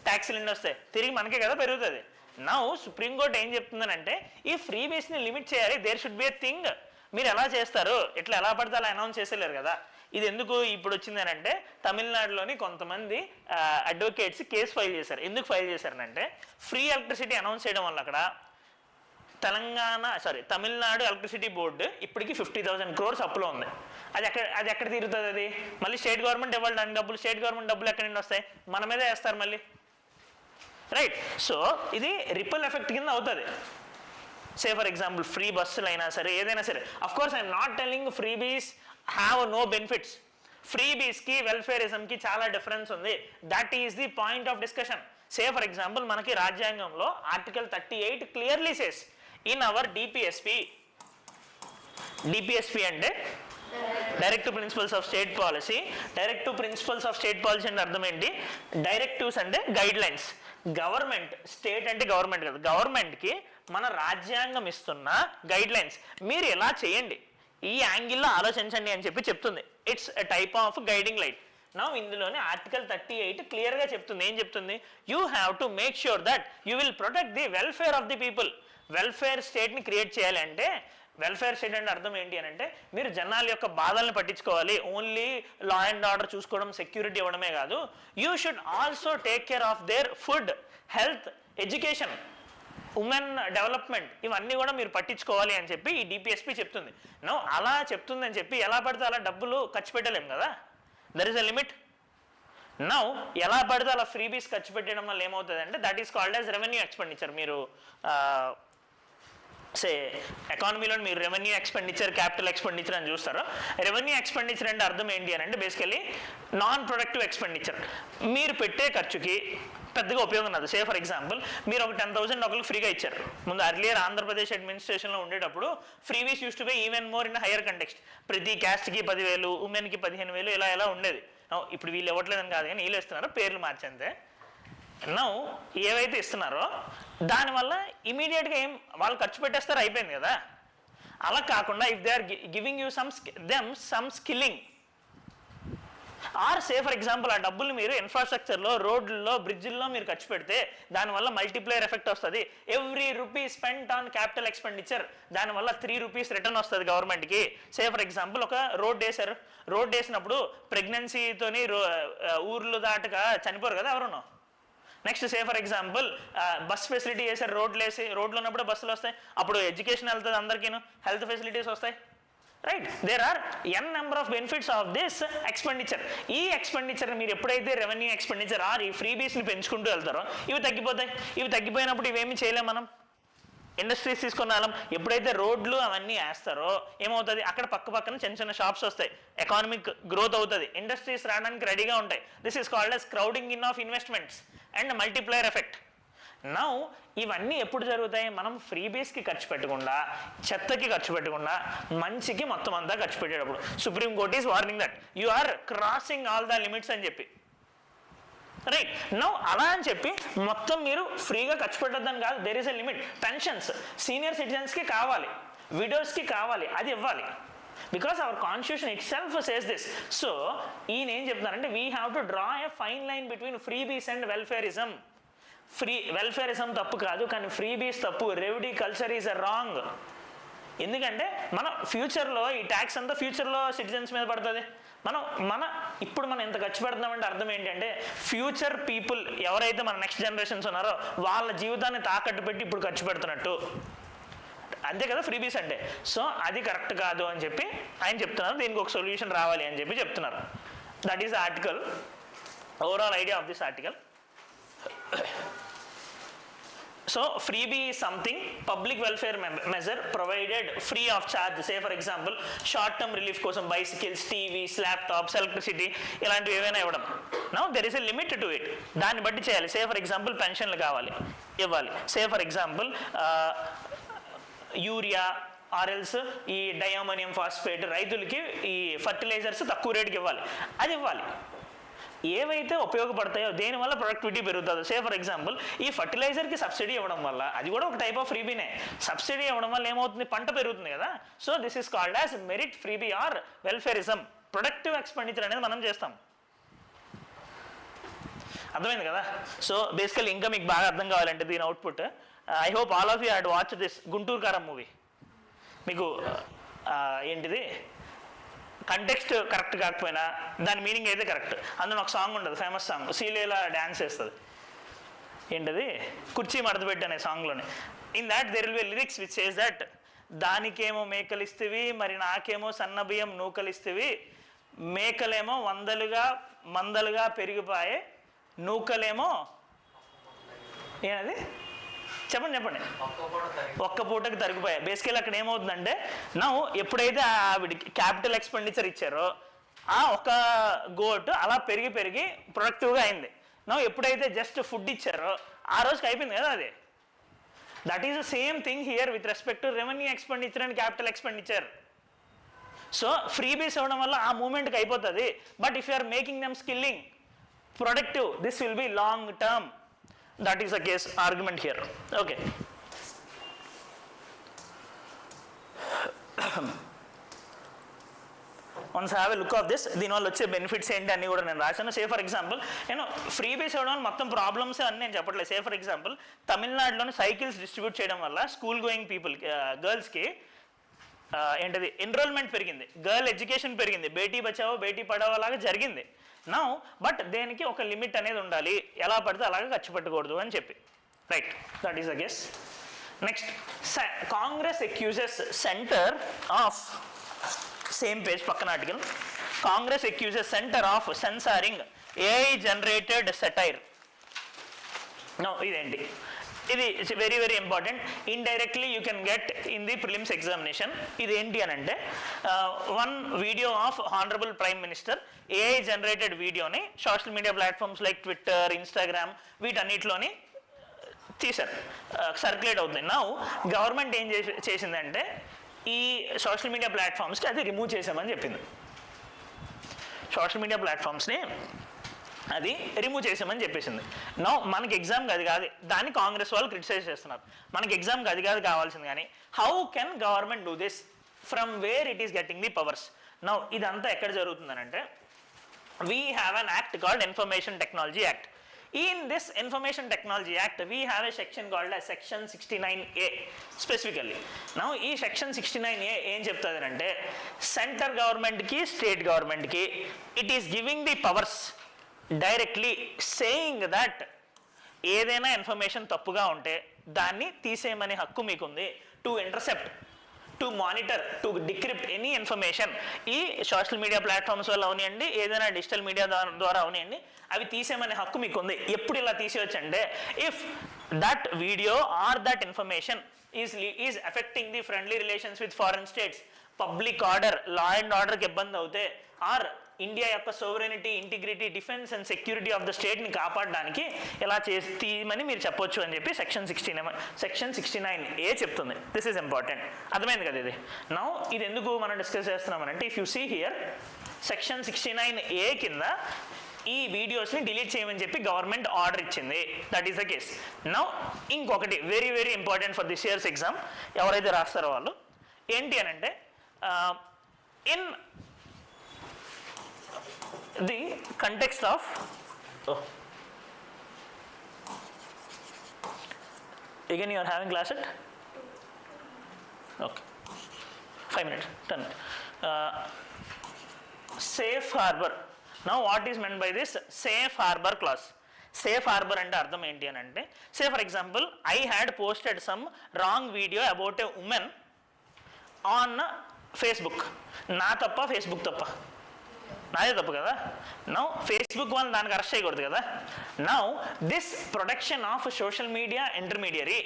ట్యాక్స్ల నుండి వస్తాయి. తిరిగి మనకే కదా పెరుగుతుంది. నౌ సుప్రీంకోర్టు ఏం చెప్తుందనంటే ఈ ఫ్రీ బేస్ని లిమిట్ చేయాలి. There should be a thing. మీరు ఎలా చేస్తారు? ఇట్లా ఎలా పడితే అలా అనౌన్స్ చేసేలేరు కదా. ఇది ఎందుకు ఇప్పుడు వచ్చిందనంటే తమిళనాడులోని కొంతమంది అడ్వకేట్స్ కేసు ఫైల్ చేశారు. ఎందుకు ఫైల్ చేశారనంటే ఫ్రీ ఎలక్ట్రిసిటీ అనౌన్స్ చేయడం వల్ల అక్కడ తమిళనాడు ఎలక్ట్రిసిటీ బోర్డు ఇప్పటికి 50,000 crores అప్పులో ఉంది. అది ఎక్కడ తీరుతుంది? అది మళ్ళీ స్టేట్ గవర్నమెంట్ ఇవ్వాలి దానికి డబ్బులు. స్టేట్ గవర్నమెంట్ డబ్బులు ఎక్కడి నుండి వస్తాయి? మన మీదే వేస్తారు మళ్ళీ, రైట్? సో ఇది రిపుల్ ఎఫెక్ట్ కింద అవుతుంది. సే ఫర్ ఎగ్జాంపుల్ ఫ్రీ బస్సులు అయినా సరే ఏదైనా సరే. Of course I'm not telling freebies have no benefits. ఫ్రీ బీస్కి వెల్ఫేరిజంకి చాలా డిఫరెన్స్ ఉంది. That is the point of discussion. Say for example మనకి రాజ్యాంగంలో article 38 clearly says in our DPSP అంటే direct principles of state policy. Direct principles of state policy అంటే అర్థం ఏంటి? డైరెక్టివ్స్ అంటే గైడ్ లైన్స్. గవర్నమెంట్, స్టేట్ అంటే government కదా, గవర్నమెంట్కి మన రాజ్యాంగం ఇస్తున్న గైడ్ లైన్స్. మీరు ఎలా చేయండి, ఈ యాంగిల్లో ఆలోచించండి అని చెప్పి చెప్తుంది. It's a type of guiding light. నా ఇందులోనే ఆర్టికల్ 38 క్లియర్గా చెప్తుంది. ఏం చెప్తుంది? You have to make sure that you will protect the welfare of the people. Welfare స్టేట్ని క్రియేట్ చేయాలి అంటే, వెల్ఫేర్ స్టేట్ అంటే అర్థం ఏంటి అని అంటే మీరు జనాల యొక్క బాధల్ని పట్టించుకోవాలి. ఓన్లీ లా అండ్ ఆర్డర్ చూసుకోవడం, సెక్యూరిటీ ఇవ్వడమే కాదు. You should also take care of their food, health, education, women development, ఇవన్నీ కూడా మీరు పట్టించుకోవాలి అని చెప్పి ఈ డిపిఎస్పి చెప్తుంది. నో అలా చెప్తుందని చెప్పి ఎలా పడితే అలా డబ్బులు ఖర్చు పెట్టలేము కదా. There is a limit. Now ఎలా పడితే అలా ఫ్రీబీస్ ఖర్చు పెట్టడం వల్ల ఏమవుతుంది అంటే that is called as revenue expenditure. మీరు ఎకానమీలో మీరు రెవెన్యూ ఎక్స్పెండిచర్, క్యాపిటల్ ఎక్స్పెండిచర్ అని చూస్తారు. రెవెన్యూ ఎక్స్పెండిచర్ అంటే అర్థం ఏంటి అని అంటే బేసికలీ నాన్ ప్రొడక్టివ్ ఎక్స్పెండిచర్. మీరు పెట్టే ఖర్చుకి పెద్దగా ఉపయోగం రాదు. సే ఫర్ ఎగ్జాంపుల్ మీరు ఒక 10,000 ఒకరికి ఫ్రీగా ఇచ్చారు. ముందు అర్లియర్ ఆంధ్రప్రదేశ్ అడ్మినిస్ట్రేషన్లో ఉండేటప్పుడు ఫ్రీవీస్ use to be even more in higher context. ప్రతి క్యాస్ట్కి 10,000, ఉమెన్కి 15,000 ఇలా ఉండేది. ఇప్పుడు వీళ్ళు ఇవ్వట్లేదని కాదు కానీ వీళ్ళు ఇస్తున్నారు, పేర్లు మార్చంతే. నౌ ఏవైతే ఇస్తున్నారో దానివల్ల ఇమీడియట్గా వాళ్ళు ఖర్చు పెట్టేస్తారు, అయిపోయింది కదా. అలా కాకుండా if they are giving you some skilling, or say for example ఆ డబ్బులు మీరు ఇన్ఫ్రాస్ట్రక్చర్లో, రోడ్లలో, బ్రిడ్జిల్లో మీరు ఖర్చు పెడితే దానివల్ల మల్టిప్లైయర్ ఎఫెక్ట్ వస్తుంది. Every rupee spent on capital expenditure దానివల్ల 3 రూపీస్ రిటర్న్ వస్తుంది గవర్నమెంట్కి. సే ఫర్ ఎగ్జాంపుల్ ఒక రోడ్ వేసారు, రోడ్ వేసినప్పుడు ప్రెగ్నెన్సీతోని ఊర్లు దాటగా చనిపోరు కదా ఎవరునో. Next say for example bus facility చేశారు, రోడ్లు ఉన్నప్పుడు బస్సులు వస్తాయి, అప్పుడు ఎడ్యుకేషన్ వెళ్తుంది అందరికీను, హెల్త్ ఫెసిలిటీస్ వస్తాయి, right. There are n number of benefits of this expenditure. ఈ ఎక్స్పెండిచర్ మీరు ఎప్పుడైతే రెవెన్యూ ఎక్స్పెండిచర్ ఆర్ ఈ ఫ్రీబీస్ని పెంచుకుంటూ వెళ్తారో ఇవి తగ్గిపోతాయి. ఇవి తగ్గిపోయినప్పుడు ఇవేమీ చేయలేం మనం. ఇండస్ట్రీస్ తీసుకున్న వాళ్ళం ఎప్పుడైతే రోడ్లు అవన్నీ వేస్తారో ఏమవుతుంది, అక్కడ పక్కన చిన్న చిన్న షాప్స్ వస్తాయి, ఎకానమిక్ గ్రోత్ అవుతుంది, ఇండస్ట్రీస్ రావడానికి రెడీగా ఉంటాయి. This is called as crowding in of investments and multiplier effect. Now ఇవన్నీ ఎప్పుడు జరుగుతాయి, మనం ఫ్రీబీస్కి ఖర్చు పెట్టకుండా, చెత్తకి ఖర్చు పెట్టకుండా, మంచికి మొత్తం అంతా ఖర్చు పెట్టేటప్పుడు. Supreme Court is warning that you are crossing all the limits అని చెప్పి, రైట్. నౌ అలా అని చెప్పి మొత్తం మీరు ఫ్రీగా ఖర్చు పెట్టొద్దని కాదు, there is a limit. Pensions senior సిటిజన్స్కి కావాలి, విడోస్కి కావాలి, అది ఇవ్వాలి. Because our constitution itself says this. So ఈయన ఏం చెప్తున్నారంటే we have to draw a fine line between freebies and welfarism. Welfarism తప్పు కాదు, కానీ ఫ్రీబీస్ తప్పు. Revenue culture is a wrong. ఎందుకంటే మన ఫ్యూచర్లో ఈ ట్యాక్స్ అంతా ఫ్యూచర్లో సిటిజన్స్ మీద పడుతుంది. ఇప్పుడు మనం ఎంత ఖర్చు పెడుతున్నామంటే అర్థం ఏంటంటే ఫ్యూచర్ పీపుల్ ఎవరైతే మన నెక్స్ట్ జనరేషన్స్ ఉన్నారో వాళ్ళ జీవితాన్ని తాకట్టు పెట్టి ఇప్పుడు ఖర్చు పెడుతున్నట్టు, అంతే కదా ఫ్రీబీస్ అంటే. సో అది కరెక్ట్ కాదు అని చెప్పి ఆయన చెప్తున్నారు, దీనికి ఒక సొల్యూషన్ రావాలి అని చెప్పి చెప్తున్నారు. That is the article, overall idea of this article. So freebie is something public welfare measure provided free of charge. Say for example short term relief kosam bicycles, TVs, laptops, electricity ilantivi evaina ivvadam. Now there is a limit to it. Danni batti cheyali. Say for example pensionlu kavali ivvali. Say for example urea or else ఈ diammonium phosphate రైతులకి ఈ fertilisers తక్కువ రేటుకి ఇవ్వాలి, అది ఇవ్వాలి. ఏవైతే ఉపయోగపడతాయో దేనివల్ల ప్రొడక్టివిటీ పెరుగుతుందో. సే ఫర్ ఎగ్జాంపుల్ ఈ ఫర్టిలైజర్కి సబ్సిడీ ఇవ్వడం వల్ల, అది కూడా ఒక టైప్ ఆఫ్ ఫ్రీబీనే, సబ్సిడీ ఇవ్వడం వల్ల ఏమవుతుంది, పంట పెరుగుతుంది కదా. So this is called as merit freebie or welfarism. Productive expenditure అనేది మనం చేస్తాం, అర్థమైంది కదా. సో బేసికల్ ఇంకా మీకు బాగా అర్థం కావాలంటే దీని output, I hope all of you had watch this Guntur కారం మూవీ. మీకు ఏంటిది కంటెక్స్ట్ కరెక్ట్ కాకపోయినా దాని మీనింగ్ అయితే కరెక్ట్. అందులో ఒక సాంగ్ ఉంటుంది, ఫేమస్ సాంగ్, శ్రీలీల డ్యాన్స్ వేస్తుంది, ఏంటది కుర్చీ మడతపెట్టి అనే సాంగ్లోనే. In that there will be lyrics which says that దానికేమో మేకలిస్తేవి, మరి నాకేమో సన్న బియ్యం నూకలిస్తేవి, మేకలేమో మందలుగా పెరిగిపోయే, నూకలేమో ఏనది చెప్పండి ఒక్క పూటకి తరిగిపోయాయి. బేసికల్ అక్కడ ఏమవుతుందంటే నా ఎప్పుడైతే ఆవిడికి క్యాపిటల్ ఎక్స్పెండిచర్ ఇచ్చారో ఆ ఒక గోట్ అలా పెరిగి ప్రొడక్టివ్గా అయింది. నా ఎప్పుడైతే జస్ట్ ఫుడ్ ఇచ్చారో ఆ రోజుకి అయిపోయింది కదా అది. That is the same thing here with respect to revenue expenditure and capital expenditure. So freebies ఇవ్వడం వల్ల ఆ మూమెంట్కి అయిపోతుంది. But if you are making them skilling productive, this will be long term. That is the case argument here. Okay. Once I have a look of this, దీని వల్ల వచ్చే benefits ఏంటి అన్నీ కూడా నేను రాశాను. సే ఫర్ ఎగ్జాంపుల్ నేను ఫ్రీబీస్ ఇవ్వడం వల్ల మొత్తం ప్రాబ్లమ్స్ అన్నీ నేను చెప్పట్లేదు. సే ఫర్ ఎగ్జాంపుల్ తమిళనాడులోని సైకిల్స్ డిస్ట్రిబ్యూట్ చేయడం వల్ల స్కూల్ గోయింగ్ పీపుల్ గర్ల్స్కి ఏంటది ఎన్రోల్మెంట్ పెరిగింది, గర్ల్ ఎడ్యుకేషన్ పెరిగింది, బేటీ బచావో బేటీ పడావో లాగా జరిగింది. నౌ బట్ దేనికి ఒక లిమిట్ అనేది ఉండాలి, ఎలా పడితే అలాగే ఖర్చు పెట్టకూడదు అని చెప్పి, right. That is the case. Next Congress accuses centre of, same page పక్కన article, Congress accuses centre of censoring AI generated satire. No ఇదేంటి, ఇది very very important. Indirectly you can get in the prelims examination. ఇది ఏంటి అని అంటే one video of honourable prime minister AI generated వీడియోని social media platforms like Twitter, Instagram వీటన్నిటిలోని తీశారు, circulate అవుతుంది. నా గవర్నమెంట్ ఏం చేసిందంటే ఈ సోషల్ మీడియా ప్లాట్ఫామ్స్కి అది రిమూవ్ చేసామని చెప్పింది. సోషల్ మీడియా ప్లాట్ఫామ్స్ని అది రిమూవ్ చేసామని చెప్పేసింది. నో మనకి ఎగ్జామ్కి అది కాదు, దాన్ని కాంగ్రెస్ వాళ్ళు క్రిటిసైజ్ చేస్తున్నారు. మనకి ఎగ్జామ్కి అది కాదు కావాల్సింది, కానీ how can government do this, from where it is getting the powers. No ఇదంతా ఎక్కడ జరుగుతుందనంటే we have an act called Information Technology Act. In this Information Technology Act, we have a section called as Section 69A specifically. Now, this Section 69A ఏం చెప్తుందంటే central గవర్నమెంట్కి state గవర్నమెంట్కి it is giving the powers directly saying that ఏదైనా information తప్పుగా ఉంటే దాన్ని తీసేయమనే హక్కు మీకుంది to intercept, to monitor, to decrypt any information. ఈ సోషల్ మీడియా ప్లాట్ఫామ్స్ వల్ల అవనివ్వండి, ఏదైనా డిజిటల్ మీడియా ద్వారా అవనివ్వండి, అవి తీసేయమనే హక్కు మీకు ఉంది. ఎప్పుడు ఇలా తీసేయచ్చు అంటే if that video or that information is affecting the friendly relations with foreign states, public order, law and ఆర్డర్కి ఇబ్బంది అవుతే, ఆర్ ఇండియా యొక్క sovereignty, integrity, defence and security of the స్టేట్ని కాపాడడానికి ఇలా తీయమని మీరు చెప్పొచ్చు అని చెప్పి సెక్షన్ 69A చెప్తుంది. This is important. అర్థమైంది కదా ఇది? నౌ ఇది ఎందుకు మనం డిస్కస్ చేస్తున్నామనంటే if you see here section 69A కింద ఈ వీడియోస్ని డిలీట్ చేయమని చెప్పి గవర్నమెంట్ ఆర్డర్ ఇచ్చింది. That is the case. Now ఇంకొకటి very very important for this year's exam ఎవరైతే రాస్తారో వాళ్ళు ఏంటి అని అంటే in the context of again you are having class at okay 5 minutes 10 minutes safe harbor. Now what is meant by this safe harbor clause? Safe harbor అంటే అర్థం ఏంటి అని అంటే say for example I had posted some wrong video about a woman on Facebook. నా తప్ప Facebook తప్ప? నాదే తప్పు కదా. నౌ ఫేస్బుక్ వాళ్ళు దానికి అరెస్ట్ చేయకూడదు కదా. Now this protection of social media intermediary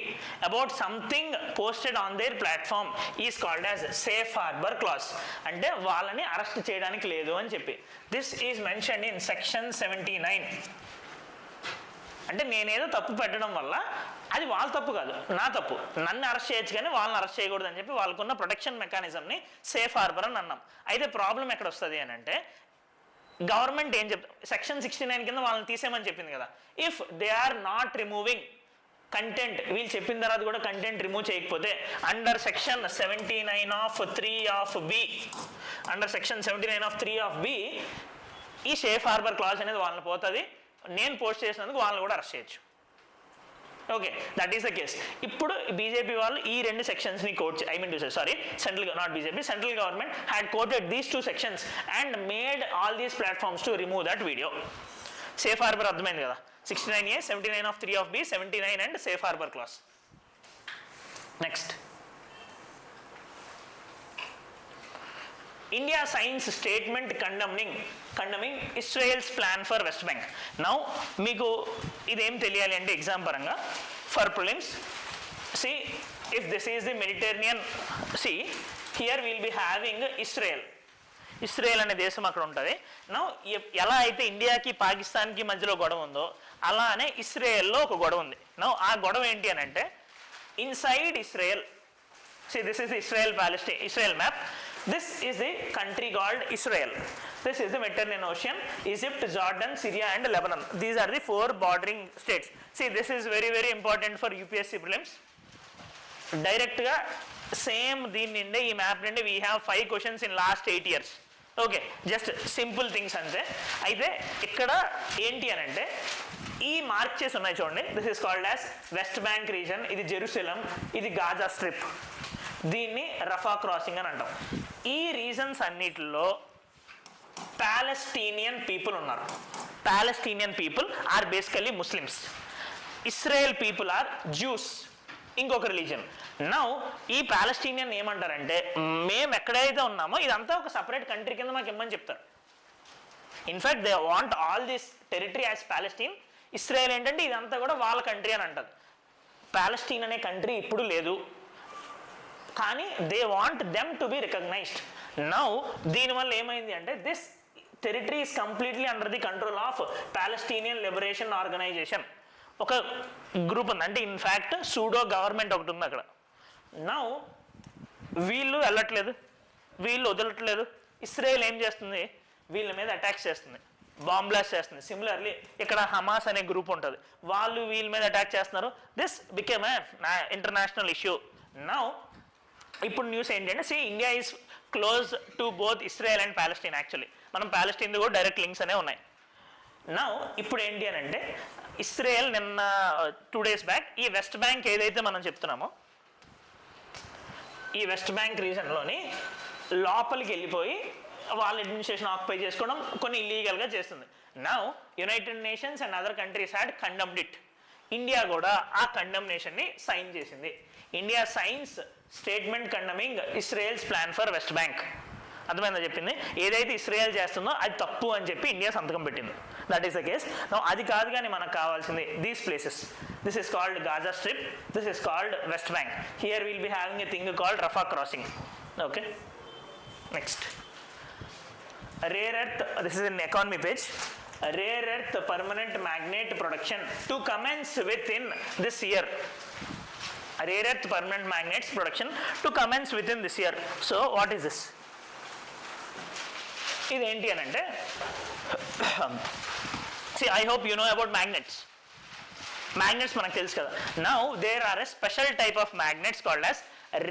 about something posted on their platform is called as safe harbour class. అంటే వాళ్ళని అరెస్ట్ చేయడానికి లేదు అని చెప్పి. This is mentioned in section 79. అంటే నేనేదో తప్పు పెట్టడం వల్ల అది వాళ్ళ తప్పు కాదు, నా తప్పు. నన్ను అరెస్ట్ చేయొచ్చు కానీ వాళ్ళని అరెస్ట్ చేయకూడదు అని చెప్పి వాళ్ళకున్న ప్రొటెక్షన్ మెకానిజంని సేఫ్ హార్బర్ అని అన్నాం. అయితే ప్రాబ్లం ఎక్కడ వస్తుంది అని అంటే గవర్నమెంట్ ఏం చెప్తా సెక్షన్ 69 కింద వాళ్ళని తీసేయమని చెప్పింది కదా. If they are not removing content, వీళ్ళు చెప్పిన తర్వాత కూడా కంటెంట్ రిమూవ్ చేయకపోతే under section 79 of 3 of B, under section 79 of 3 of B ఈ సేఫ్ హార్బర్ క్లాజ్ అనేది వాళ్ళని పోతుంది. నేను పోస్ట్ చేసినందుకు వాళ్ళని కూడా అరెస్ట్ చేయొచ్చు. Okay, that is the case. ఇప్పుడు బీజేపీ వాళ్ళు ఈ రెండు సెక్షన్స్ని quote central government had quoted these 2 sections and made all these platforms to remove that video. Safe harbour అర్థమైంది కదా. 69A, 79 of 3 of B, 79 and safe harbour clause. Next, India signs statement condemning Israel's plan for West Bank. Now, మీకు ఇదేం తెలియాలి అంటే exam పరంగా for prelims, see if this is the Mediterranean Sea, here we will be having Israel అనే దేశం అక్కడ ఉంటుంది. Now ఎలా అయితే ఇండియాకి పాకిస్తాన్కి మధ్యలో గొడవ ఉందో అలానే ఇస్రాయెల్లో ఒక గొడవ ఉంది. నౌ ఆ గొడవ ఏంటి అని అంటే inside Israel, see this is the Israel map. This is the country called Israel. This is the Mediterranean Ocean, Egypt, Jordan, Syria and Lebanon. These are the 4 bordering states. See, this is very very important for UPSC prelims. Direct ga same దీని నుండి ఈ map నుండి we have 5 questions in last 8 years. Okay, just simple things అంతే. అయితే ఇక్కడ ఏంటి అని అంటే ఈ మార్క్ చేసి ఉన్నాయి చూడండి. This is called as West Bank region. ఇది జెరూసలం, ఇది గాజా స్ట్రిప్, దీన్ని రఫా క్రాసింగ్ అని అంటాం. ఈ రీజన్స్ అన్నిటిలో పాలెస్టీనియన్ పీపుల్ ఉన్నారు. Palestinian people are basically Muslims. Israel people are Jews, ఇంకొక రిలీజన్. నౌ ఈ పాలెస్టీనియన్ ఏమంటారంటే మేము ఎక్కడైతే ఉన్నామో ఇదంతా ఒక సపరేట్ కంట్రీ కింద మాకు ఇమ్మని చెప్తారు. In fact they want all this territory as Palestine. Israel ఏంటంటే ఇదంతా కూడా వాళ్ళ కంట్రీ అని అంటారు. పాలెస్టీన్ అనే కంట్రీ ఇప్పుడు లేదు, కానీ they want them to be recognised. Now దీనివల్ల ఏమైంది అంటే this territory is completely under the control of Palestinian Liberation Organisation. ఒక గ్రూప్ ఉంది, అంటే ఇన్ఫ్యాక్ట్ సూడో గవర్నమెంట్ ఒకటి ఉంది అక్కడ. నౌ వీళ్ళు వెళ్ళట్లేదు, వీళ్ళు వదలట్లేదు. ఇస్రాయెల్ ఏం చేస్తుంది, వీళ్ళ మీద అటాక్స్ చేస్తుంది, బాంబ్ బ్లాస్ట్ చేస్తుంది. సిమిలర్లీ ఇక్కడ హమాస్ అనే గ్రూప్ ఉంటుంది, వాళ్ళు వీళ్ళ మీద అటాక్ చేస్తున్నారు. This became a international issue. Now ఇప్పుడు న్యూస్ ఏంటంటే see India is close to both Israel and Palestine. Actually మనం ప్యాలెస్టైన్ కూడా డైరెక్ట్ లింక్స్ అనే ఉన్నాయి. నా ఇప్పుడు ఏంటి అని అంటే ఇస్రాయల్ నిన్న 2 days బ్యాక్ ఈ వెస్ట్ బ్యాంక్ ఏదైతే మనం చెప్తున్నామో ఈ వెస్ట్ బ్యాంక్ రీజన్లోని లోపలికి వెళ్ళిపోయి వాళ్ళ అడ్మినిస్ట్రేషన్ ఆక్యుపై చేసుకోవడం కొన్ని ఇల్లీగల్గా చేస్తుంది. Now United Nations and other countries had condemned it. India కూడా ఆ కండమ్నేషన్ని సైన్ చేసింది. India signs statement condemning Israel's plan for West Bank. అర్థమైందా చెప్పింది? ఏదైతే ఇస్రాయల్ చేస్తుందో అది తప్పు అని చెప్పి ఇండియా సంతకం పెట్టింది. That is the case. అది కాదు కానీ మనకు కావాల్సింది these places. This is called Gaza strip, this is called west bank. Here will be having a thing called Rafa crossing. Okay, next rare earth. This is an economy page. Rare earth permanent magnet production to commence within this year. Rare earth permanent magnets production to commence within this year. So what is this? ఇది ఏంటి అని అంటే see I hope you know about magnets. Magnets మనకు తెలుసు కదా. Now there are a special type of magnets called as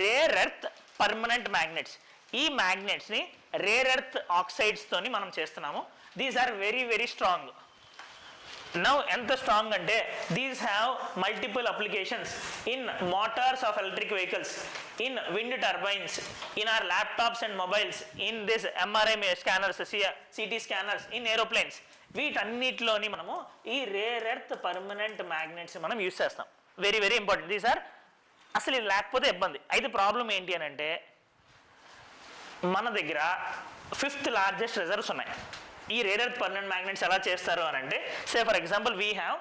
rare earth permanent magnets. ఈ మ్యాగ్నెట్స్ని rare earth ఆక్సైడ్స్తోని మనం చేస్తున్నాము. These are very very strong. నౌ ఎంత స్ట్రాంగ్ అంటే these have multiple applications in motors of electric vehicles, in wind turbines, in our laptops and mobiles, in this MRI scanners, CT scanners, in aeroplanes. వీటన్నిటిలోని మనము ఈ rare earth permanent magnets మనం use చేస్తాం. Very very important. These are అసలు ఇది లేకపోతే ఇబ్బంది. అయితే ప్రాబ్లం ఏంటి అని అంటే మన దగ్గర 5th largest రిజర్వ్స్ ఉన్నాయి. ఈ రేర్ ఎర్త్ పర్మనెంట్ మ్యాగ్నెట్స్ ఎలా చేస్తారు అని అంటే say for example we have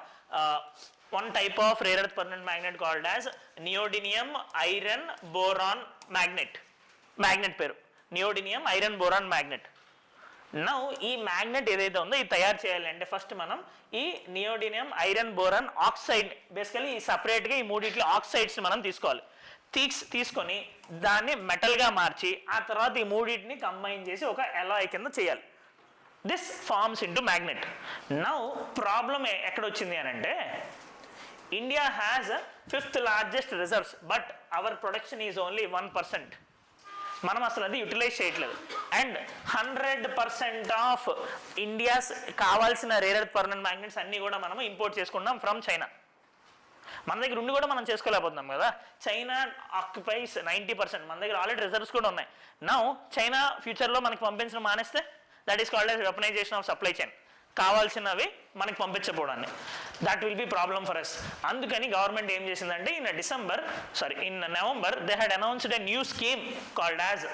one type of rare earth permanent magnet called as neodymium iron boron magnet. Magnet పేరు neodymium iron boron magnet. Now ఈ magnet ఏదైతే ఉందో ఇది తయారు చేయాలంటే ఫస్ట్ మనం ఈ నియోడినియం ఐరన్ బోరాన్ ఆక్సైడ్ బేసికలీ ఈ సపరేట్గా ఈ మూడిట్లో ఆక్సైడ్స్ మనం తీసుకోవాలి. తీసుకొని దాన్ని మెటల్గా మార్చి ఆ తర్వాత ఈ మూడింటిని కంబైన్ చేసి ఒక అలాయ్ కింద చేయాలి. This forms into magnet. Now problem ఎక్కడ వచ్చింది అని అంటే India has 5th largest reserves but our production is only 1%. మనం అసలు అది యూటిలైజ్ చేయట్లేదు. అండ్ 100% ఆఫ్ ఇండియాస్ కావాల్సిన రేర్ ఎర్త్ పర్మనెంట్ మ్యాగ్నెట్స్ అన్నీ కూడా మనం ఇంపోర్ట్ చేసుకుంటాం ఫ్రమ్ చైనా. మన దగ్గర ఉండి కూడా మనం చేసుకోలేకపోతున్నాం కదా. China occupies 90%. మన దగ్గర ఆల్రెడీ రిజర్వ్స్ కూడా ఉన్నాయి. నౌ చైనా ఫ్యూచర్లో మనకి పంపించడం మానేస్తే that is called as weaponisation of supply chain. కావాల్సినవి మనకి పంపించకపోవడాన్ని that will be problem for us. అందుకని గవర్నమెంట్ ఏం చేసిందంటే in November they had announced a new scheme called as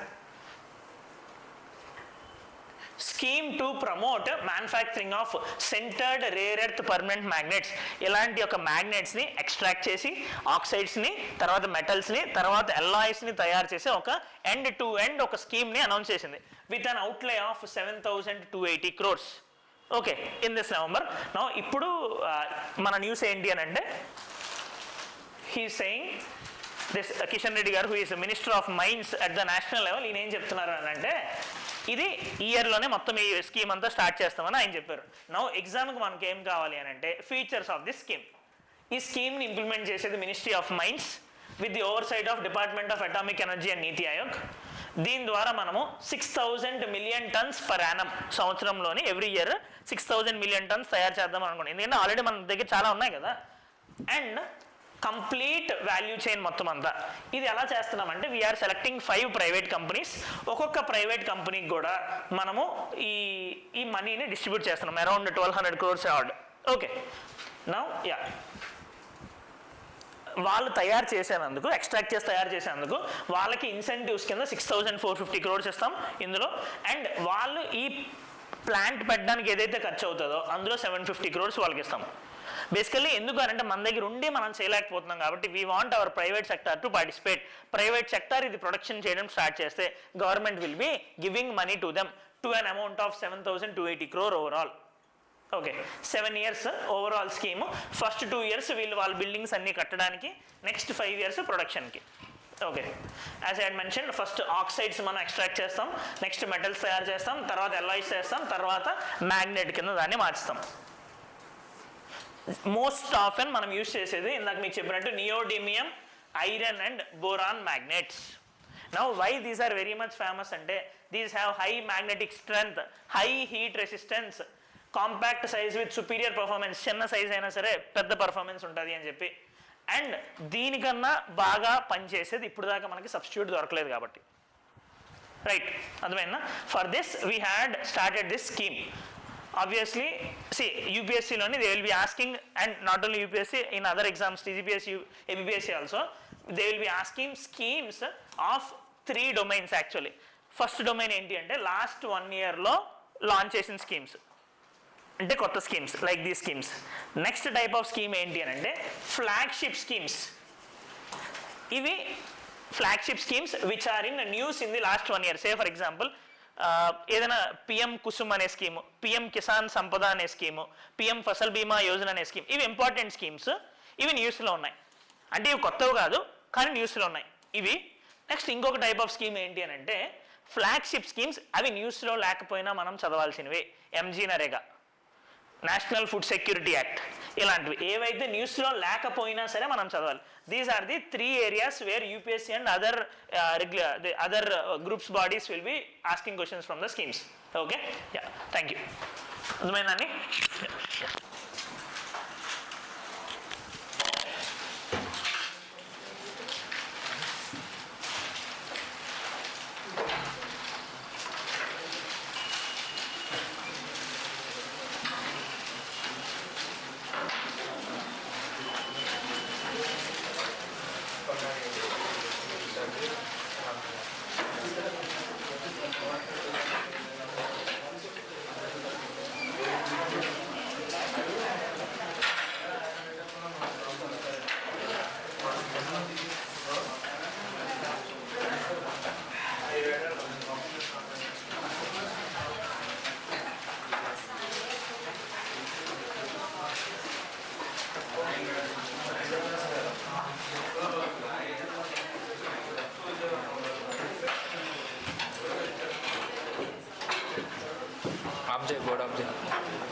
scheme to promote manufacturing of sintered rare earth permanent magnets. ఇలాంటి ఒక మ్యాగ్నెట్స్ని extract చేసి ఆక్సైడ్స్ని తర్వాత మెటల్స్ని తర్వాత ఎల్లాయిస్ని తయారు చేసి ఒక ఎండ్ టు ఎండ్ ఒక స్కీమ్ని అనౌన్స్ చేసింది with an outlay of 7,280 crores. Okay, in this November. Now ఇప్పుడు మన న్యూస్ ఏంటి అని అంటే he saying this Kishan Reddy garu who is minister of mines at the national level. ఈయన ఏం చెప్తున్నారు అని అంటే ఇది ఇయర్లోనే మొత్తం ఈ స్కీమ్ అంతా స్టార్ట్ చేస్తామని ఆయన చెప్పారు. నౌ ఎగ్జామ్కి మనకి ఏం కావాలి అని అంటే ఫీచర్స్ ఆఫ్ దిస్ స్కీమ్. ఈ స్కీమ్ని ఇంప్లిమెంట్ చేసేది ministry of mines with the oversight of department of atomic energy and NITI Aayog. దీని ద్వారా మనము 6,000 million tons పర్ యానం సంవత్సరంలోని ఎవ్రీ ఇయర్ 6,000 million tons తయారు చేద్దాం అనుకోండి. ఎందుకంటే ఆల్రెడీ మన దగ్గర చాలా ఉన్నాయి కదా. అండ్ కంప్లీట్ వాల్యూ చైన్ మొత్తం అంతా ఇది ఎలా చేస్తున్నామంటే వీఆర్ సెలెక్టింగ్ 5 ప్రైవేట్ కంపెనీస్. ఒక్కొక్క ప్రైవేట్ కంపెనీకి కూడా మనము ఈ మనీని డిస్ట్రిబ్యూట్ చేస్తున్నాం around 1,200 crores award. Okay, now yeah వాళ్ళు తయారు చేసేందుకు ఎక్స్ట్రాక్ట్ చేసి తయారు చేసేందుకు వాళ్ళకి ఇన్సెంటివ్స్ కింద 6,450 crores ఇస్తాం ఇందులో. అండ్ వాళ్ళు ఈ ప్లాంట్ పెట్టడానికి ఏదైతే ఖర్చు అవుతుందో అందులో 750 crores వాళ్ళకి ఇస్తాం. బేసికల్లీ ఎందుకు అంటే మన దగ్గర ఉండి మనం చేయలేకపోతున్నాం కాబట్టి we want our private sector to participate. Private sector ఇది ప్రొడక్షన్ చేయడం స్టార్ట్ చేస్తే government will be giving money to them to an amount of 7,280 crore overall. Okay, 7 years overall scheme. First 2 years వీళ్ళు వాళ్ళ బిల్డింగ్స్ అన్నీ కట్టడానికి, next 5 years ప్రొడక్షన్కి. Okay, as I mention first oxides మనం extract చేస్తాం, next metals తయారు చేస్తాం, తర్వాత ఎలాయిస్ చేస్తాం, తర్వాత మ్యాగ్నెట్ కింద దాన్ని మార్చుతాం. మోస్ట్ ఆఫెన్ మనం యూజ్ చేసేది ఇందాక మీకు చెప్పినట్టు neodymium iron and boron magnets. Now why these are very much famous ante, these have high magnetic strength, high heat resistance, compact size with superior performance, చిన్న సైజ్ అయినా సరే పెద్ద పర్ఫార్మెన్స్ ఉంటుంది అని చెప్పి, అండ్ దీనికన్నా బాగా పనిచేసేది ఇప్పుడు దాకా మనకి సబ్స్టిట్యూట్ దొరకలేదు కాబట్టి, రైట్? అర్థమైందా? For this we had started this scheme. Obviously, see, UPSC loni they will be asking, and not only UPSC, in other exams, TSPSC, ABPSC also, they will be asking schemes of 3 domains actually. First domain enti ante last 1 year lo launch chesin schemes, ante kotta schemes like these schemes. Next type of scheme enti ante flagship schemes. Ivi flagship schemes which are in news in the last 1 year. Say for example, ఏదైనా PM Kusum అనే scheme, PM Kisan Sampada అనే scheme, PM Fasal బీమా యోజన అనే scheme, ఇవి important schemes, ఇవి న్యూస్లో ఉన్నాయి. అంటే ఇవి కొత్తవి కాదు కానీ న్యూస్లో ఉన్నాయి ఇవి. నెక్స్ట్ ఇంకొక టైప్ ఆఫ్ స్కీమ్ ఏంటి అని అంటే ఫ్లాగ్షిప్ స్కీమ్స్, అవి న్యూస్లో లేకపోయినా మనం చదవాల్సినవి. MG NREGA, national food security act, ఇలాంటివి ఏవైతే న్యూస్లో లేకపోయినా సరే మనం చదవాలి. These are the 3 areas where UPSC and other groups bodies will be asking questions from the schemes. Okay, yeah, thank you. అర్థమైందండి? Object, board object.